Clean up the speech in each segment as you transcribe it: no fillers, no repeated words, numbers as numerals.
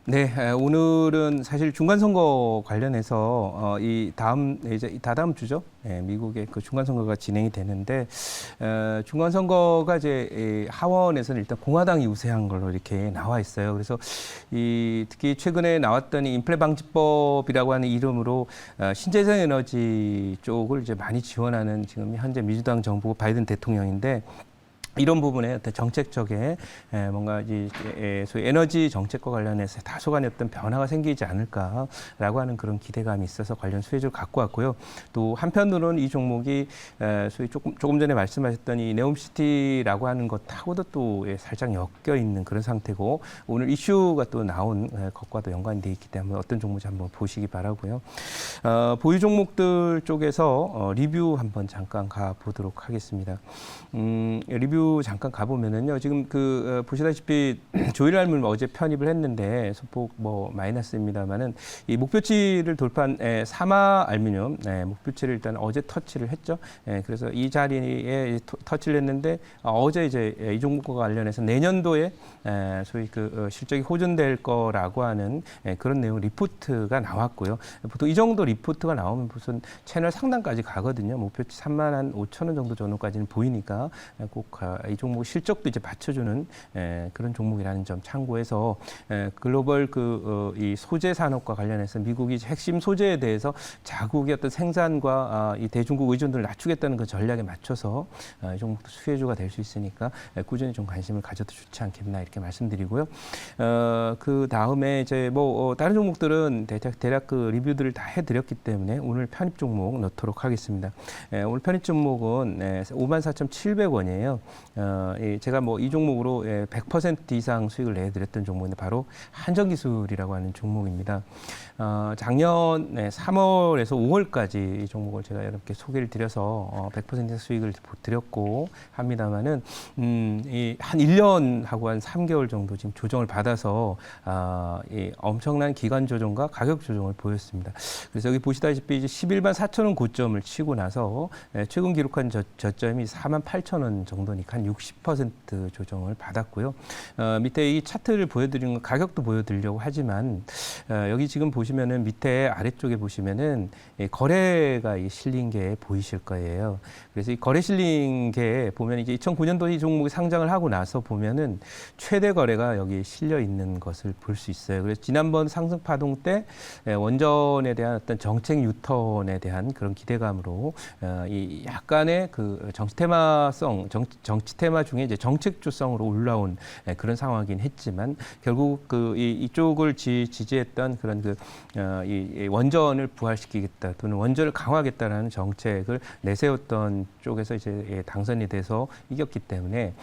네, 오늘은 사실 중간선거 관련해서 이 다음 이제 다다음 주죠. 미국의 그 중간선거가 진행이 되는데 중간선거가 이제 하원에서는 일단 공화당이 우세한 걸로 이렇게 나와 있어요. 그래서 이 특히 최근에 나왔던 이 인플레 방지법이라고 하는 이름으로 신재생 에너지 쪽을 이제 많이 지원하는 지금 현재 민주당 정부 바이든 대통령인데. 이런 부분에 어떤 정책적에 뭔가 소위 에너지 정책과 관련해서 다소간의 어떤 변화가 생기지 않을까라고 하는 그런 기대감이 있어서 관련 수혜주를 갖고 왔고요. 또 한편으로는 이 종목이 소위 조금 전에 말씀하셨던 이 네옴시티라고 하는 것하고도 또 살짝 엮여 있는 그런 상태고 오늘 이슈가 또 나온 것과도 연관이 돼 있기 때문에 어떤 종목인지 한번 보시기 바라고요. 보유 종목들 쪽에서 리뷰 한번 잠깐 가보도록 하겠습니다. 리뷰 잠깐 가보면은요. 지금 보시다시피 조일알물 어제 편입을 했는데 소폭 뭐 마이너스입니다만은 이 목표치를 돌파한 사마 알루미늄 목표치를 일단 어제 터치를 했죠. 그래서 이 자리에 터치를 했는데 어제 이제 이 종목과 관련해서 내년도에 소위 실적이 호전될 거라고 하는 그런 내용 리포트가 나왔고요. 보통 이 정도 리포트가 나오면 무슨 채널 상단까지 가거든요. 목표치 3만 5천 원 정도 전후까지는 보이니까 꼭 이 종목 실적도 이제 받쳐주는 그런 종목이라는 점 참고해서 글로벌 이 소재 산업과 관련해서 미국이 핵심 소재에 대해서 자국의 어떤 생산과 이 대중국 의존도를 낮추겠다는 그 전략에 맞춰서 이 종목도 수혜주가 될 수 있으니까 꾸준히 좀 관심을 가져도 좋지 않겠나 이렇게 말씀드리고요. 그 다음에 이제 다른 종목들은 대략 그 리뷰들을 다 해드렸기 때문에 오늘 편입 종목 넣도록 하겠습니다. 오늘 편입 종목은 54,700원이에요. 제가 이 종목으로 100% 이상 수익을 내드렸던 종목인데 바로 한전기술이라고 하는 종목입니다. 작년 3월에서 5월까지 이 종목을 제가 여러분께 소개를 드려서 100% 수익을 드렸고 합니다만은 한 1년하고 한 3개월 정도 지금 조정을 받아서 엄청난 기간 조정과 가격 조정을 보였습니다. 그래서 여기 보시다시피 이제 11만 4천 원 고점을 치고 나서 최근 기록한 저점이 4만 8천 원 정도니까 한 60% 조정을 받았고요. 밑에 이 차트를 보여드리는 건 가격도 보여드리려고 하지만 여기 지금 보시면은 밑에 아래쪽에 보시면은 거래가 실린 게 보이실 거예요. 그래서 이 거래 실린 게 보면 이제 2009년도 이 종목이 상장을 하고 나서 보면은 최대 거래가 여기 실려 있는 것을 볼 수 있어요. 그래서 지난번 상승 파동 때 원전에 대한 어떤 정책 유턴에 대한 그런 기대감으로 이 약간의 그 정치 테마 중에 이제 정책주성으로 올라온 그런 상황이긴 했지만 결국 이쪽을 지지했던 그런 이 원전을 부활시키겠다 또는 원전을 강화하겠다라는 정책을 내세웠던 쪽에서 이제 당선이 돼서 이겼기 때문에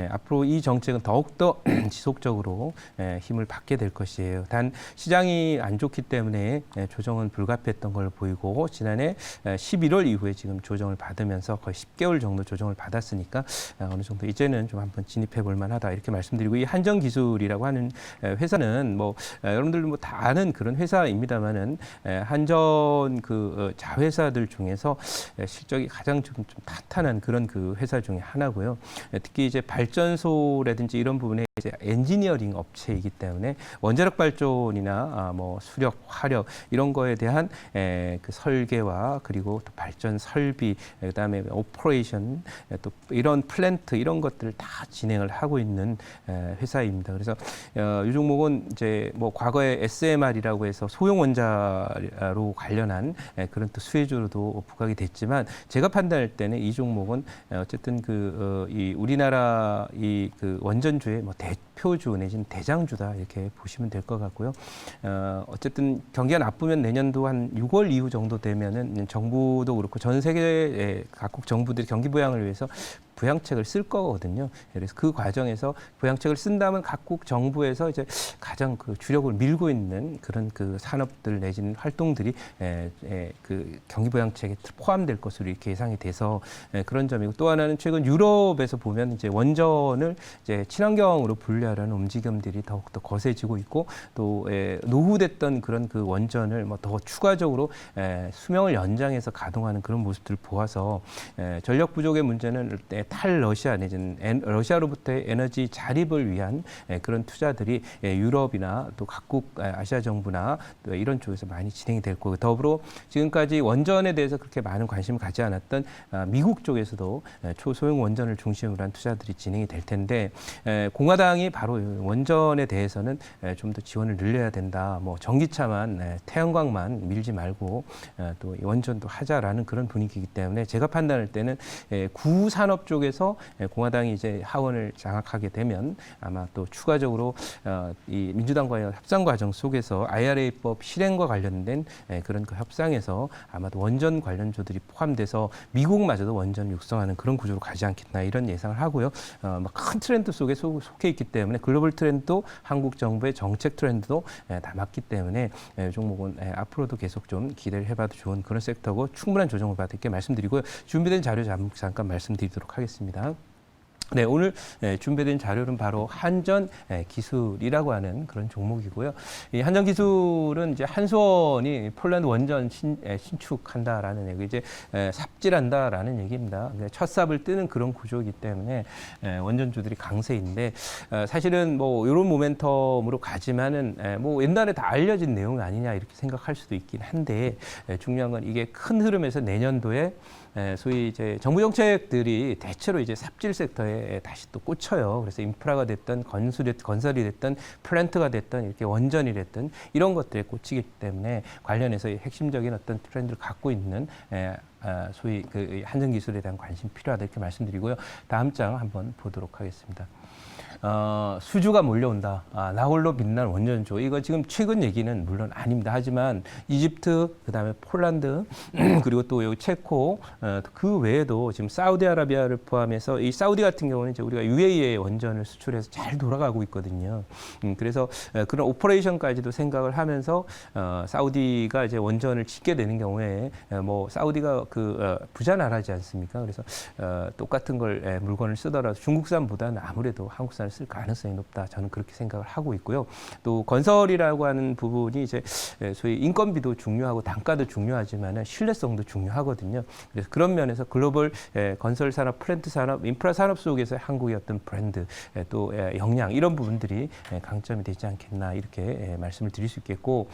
앞으로 이 정책은 더욱더 지속적으로 힘을 받게 될 것이에요. 단 시장이 안 좋기 때문에 조정은 불가피했던 걸 보이고 지난해 11월 이후에 지금 조정을 받으면서 거의 10개월 정도 조정을 받았으니까 어느 정도 이제는 좀 한번 진입해 볼 만하다 이렇게 말씀드리고 이 한전기술이라고 하는 회사는 여러분들도 다 아는 그런 회사입니다만은 한전 자회사들 중에서 실적이 가장 좀 탄탄한 그런 그 회사 중에 하나고요. 특히 이제 발전소라든지 이런 부분에 이제 엔지니어링 업체이기 때문에 원자력 발전이나 수력, 화력 이런 거에 대한 그 설계와 그리고 또 발전 설비, 그다음에 오퍼레이션 또 이런 플랜트 이런 것들을 다 진행을 하고 있는 회사입니다. 그래서 이 종목은 이제 과거에 SMR이라고 해서 소형 원자로 관련한 그런 또 수혜주로도 부각이 됐지만 제가 판단할 때는 이 종목은 어쨌든 이 우리나라 그 원전주의 대표주 내지는 대장주다 이렇게 보시면 될 것 같고요. 어쨌든 경기가 나쁘면 내년도 한 6월 이후 정도 되면은 정부도 그렇고 전 세계 각국 정부들이 경기 부양을 위해서 부양책을 쓸 거거든요. 그래서 그 과정에서 부양책을 쓴다면 각국 정부에서 이제 가장 주력을 밀고 있는 그런 산업들 내지는 활동들이 그 경기 부양책에 포함될 것으로 이렇게 예상이 돼서 그런 점이고 또 하나는 최근 유럽에서 보면 이제 원전을 이제 친환경으로 분류하려는 움직임들이 더욱더 거세지고 있고 또 노후됐던 그런 그 원전을 더 추가적으로 수명을 연장해서 가동하는 그런 모습들을 보아서 전력 부족의 문제는 탈러시아 내지는 러시아로부터의 에너지 자립을 위한 그런 투자들이 유럽이나 또 각국 아시아 정부나 또 이런 쪽에서 많이 진행이 될 거고 더불어 지금까지 원전에 대해서 그렇게 많은 관심을 가지 않았던 미국 쪽에서도 초소형 원전을 중심으로 한 투자들이 진행이 될 텐데 공화당이 바로 원전에 대해서는 좀 더 지원을 늘려야 된다. 뭐 전기차만 태양광만 밀지 말고 또 원전도 하자라는 그런 분위기이기 때문에 제가 판단할 때는 구산업 쪽에서 공화당이 이제 하원을 장악하게 되면 아마 또 추가적으로 이 민주당과의 협상 과정 속에서 IRA법 실행과 관련된 그런 그 협상에서 아마도 원전 관련주들이 포함돼서 미국마저도 원전을 육성하는 그런 구조로 가지 않겠나 이런 예상을 하고요. 큰 트렌드 속에 속해 있기 때문에 글로벌 트렌드도 한국 정부의 정책 트렌드도 다 맞기 때문에 종목은 앞으로도 계속 좀 기대를 해봐도 좋은 그런 섹터고 충분한 조정을 받을 게 말씀드리고요. 준비된 자료 잠깐 말씀드리도록 하겠습니다. 네, 오늘 준비된 자료는 바로 한전 기술이라고 하는 그런 종목이고요. 이 한전 기술은 이제 한수원이 폴란드 원전 신축한다라는 얘기, 이제 삽질한다라는 얘기입니다. 첫 삽을 뜨는 그런 구조이기 때문에 원전주들이 강세인데 사실은 뭐 이런 모멘텀으로 가지만은 뭐 옛날에 다 알려진 내용 아니냐 이렇게 생각할 수도 있긴 한데 중요한 건 이게 큰 흐름에서 내년도에 소위 이제 정부 정책들이 대체로 이제 삽질 섹터에 다시 또 꽂혀요. 그래서 인프라가 됐든 건설이 됐든 플랜트가 됐든 이렇게 원전이 됐든 이런 것들에 꽂히기 때문에 관련해서 핵심적인 어떤 트렌드를 갖고 있는 소위 그 한전 기술에 대한 관심 필요하다 이렇게 말씀드리고요. 다음 장 한번 보도록 하겠습니다. 수주가 몰려온다. 나홀로 빛난 원전조. 이거 지금 최근 얘기는 물론 아닙니다. 하지만 이집트, 그다음에 폴란드, 그리고 또 여기 체코, 그 외에도 지금 사우디아라비아를 포함해서 이 사우디 같은 경우는 이제 우리가 UAE에 원전을 수출해서 잘 돌아가고 있거든요. 그래서 그런 오퍼레이션까지도 생각을 하면서 사우디가 이제 원전을 짓게 되는 경우에 뭐 사우디가 부자 나라지 않습니까? 그래서 똑같은 걸 물건을 쓰더라도 중국산보다는 아무래도 한국산 쓸 가능성이 높다. 저는 그렇게 생각을 하고 있고요. 또 건설이라고 하는 부분이 이제 소위 인건비도 중요하고 단가도 중요하지만 신뢰성도 중요하거든요. 그래서 그런 면에서 글로벌 건설 산업, 플랜트 산업, 인프라 산업 속에서 한국의 어떤 브랜드 또 역량 이런 부분들이 강점이 되지 않겠나 이렇게 말씀을 드릴 수 있겠고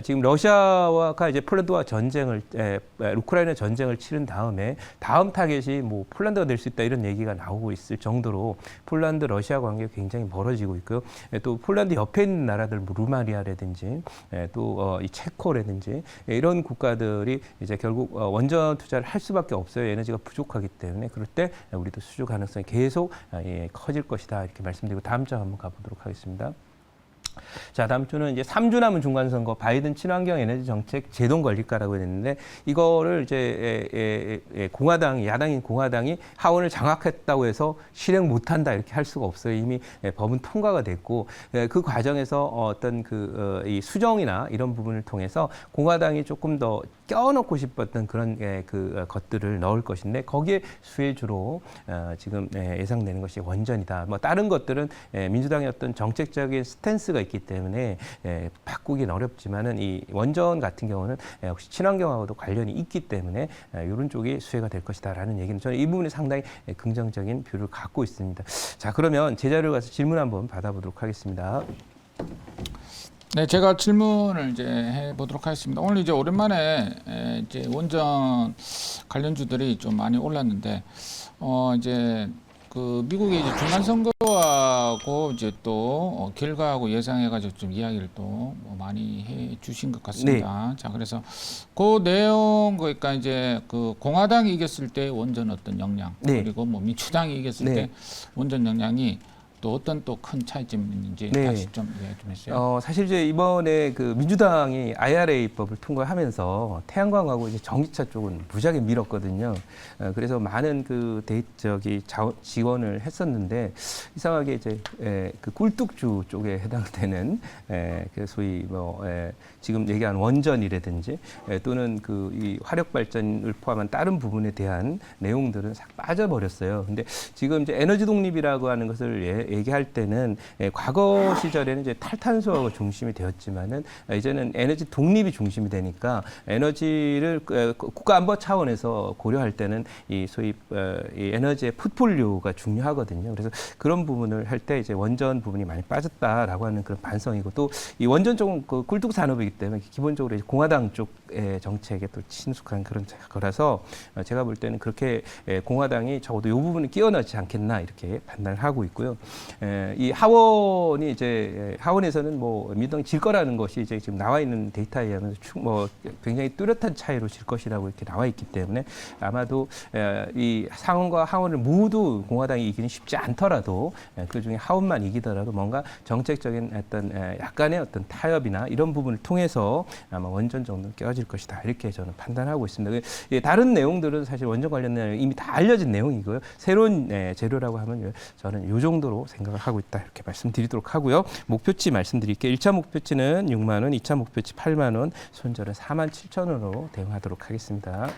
지금 러시아가 이제 폴란드와 우크라이나 전쟁을 치른 다음에 다음 타겟이 뭐 폴란드가 될 수 있다 이런 얘기가 나오고 있을 정도로 폴란드 러시아 관계가 굉장히 멀어지고 있고요. 또 폴란드 옆에 있는 나라들, 뭐 루마니아라든지 또 이 체코라든지 이런 국가들이 이제 결국 원전 투자를 할 수밖에 없어요. 에너지가 부족하기 때문에 그럴 때 우리도 수주 가능성이 계속 커질 것이다 이렇게 말씀드리고 다음 장 한번 가보도록 하겠습니다. 자, 다음 주는 이제 3주 남은 중간선거 바이든 친환경 에너지 정책 제동 걸릴까라고 했는데 이거를 이제 야당인 공화당이 하원을 장악했다고 해서 실행 못한다 이렇게 할 수가 없어요. 이미 법은 통과가 됐고 그 과정에서 어떤 이 수정이나 이런 부분을 통해서 공화당이 조금 더 껴넣고 싶었던 그런 것들을 넣을 것인데 거기에 수혜주로 지금 예상되는 것이 원전이다. 뭐 다른 것들은 민주당의 어떤 정책적인 스탠스가 있기 때문에 바꾸긴 어렵지만은 이 원전 같은 경우는 역시 친환경하고도 관련이 있기 때문에 이런 쪽이 수혜가 될 것이다라는 얘기는 저는 이 부분에 상당히 긍정적인 뷰를 갖고 있습니다. 자, 그러면 제자리로 가서 질문 한번 받아보도록 하겠습니다. 네, 제가 질문을 이제 해보도록 하겠습니다. 오늘 이제 오랜만에 이제 원전 관련주들이 좀 많이 올랐는데, 이제 그 미국의 이제 중간 선거하고 이제 또 결과하고 예상해가지고 좀 이야기를 또 뭐 많이 해주신 것 같습니다. 네. 자, 그래서 그 내용 그러니까 이제 그 공화당이 이겼을 때 원전 어떤 역량, 네. 그리고 뭐 민주당이 이겼을 네. 때 원전 역량이 또 어떤 또 큰 차이점이 있는지 네. 다시 좀 이야기 좀 해주세요. 사실 이제 이번에 그 민주당이 IRA법을 통과하면서 태양광하고 이제 전기차 쪽은 무지하게 밀었거든요. 그래서 많은 그 지원을 했었는데 이상하게 이제 그 꿀뚝주 쪽에 해당되는 그 소위 뭐 지금 얘기한 원전이라든지 또는 그 이 화력 발전을 포함한 다른 부분에 대한 내용들은 싹 빠져버렸어요. 근데 지금 이제 에너지 독립이라고 하는 것을 얘기할 때는 과거 시절에는 이제 탈탄소가 중심이 되었지만은 이제는 에너지 독립이 중심이 되니까 에너지를 국가 안보 차원에서 고려할 때는 이 소위 이 에너지의 포트폴리오가 중요하거든요. 그래서 그런 부분을 할 때 이제 원전 부분이 많이 빠졌다라고 하는 그런 반성이고 또 이 원전 쪽은 그 꿀뚝 산업이기 때문에 기본적으로 이제 공화당 쪽의 정책에 또 친숙한 그런 거라서 제가 볼 때는 그렇게 공화당이 적어도 이 부분을 끼워넣지 않겠나 이렇게 판단을 하고 있고요. 이 하원이 이제 하원에서는 뭐 민주당이 질 거라는 것이 이제 지금 나와 있는 데이터에 의하면 뭐 굉장히 뚜렷한 차이로 질 것이라고 이렇게 나와 있기 때문에 아마도 이 상원과 하원을 모두 공화당이 이기는 쉽지 않더라도 그 중에 하원만 이기더라도 뭔가 정책적인 어떤 약간의 어떤 타협이나 이런 부분을 통해서 아마 원전 정도는 깨어질 것이다 이렇게 저는 판단하고 있습니다. 다른 내용들은 사실 원전 관련 내용 이미 다 알려진 내용이고요. 새로운 재료라고 하면 저는 이 정도로 생각을 하고 있다 이렇게 말씀드리도록 하고요. 목표치 말씀드릴게요. 1차 목표치는 6만 원, 2차 목표치 8만 원, 손절은 4만 7천 원으로 대응하도록 하겠습니다.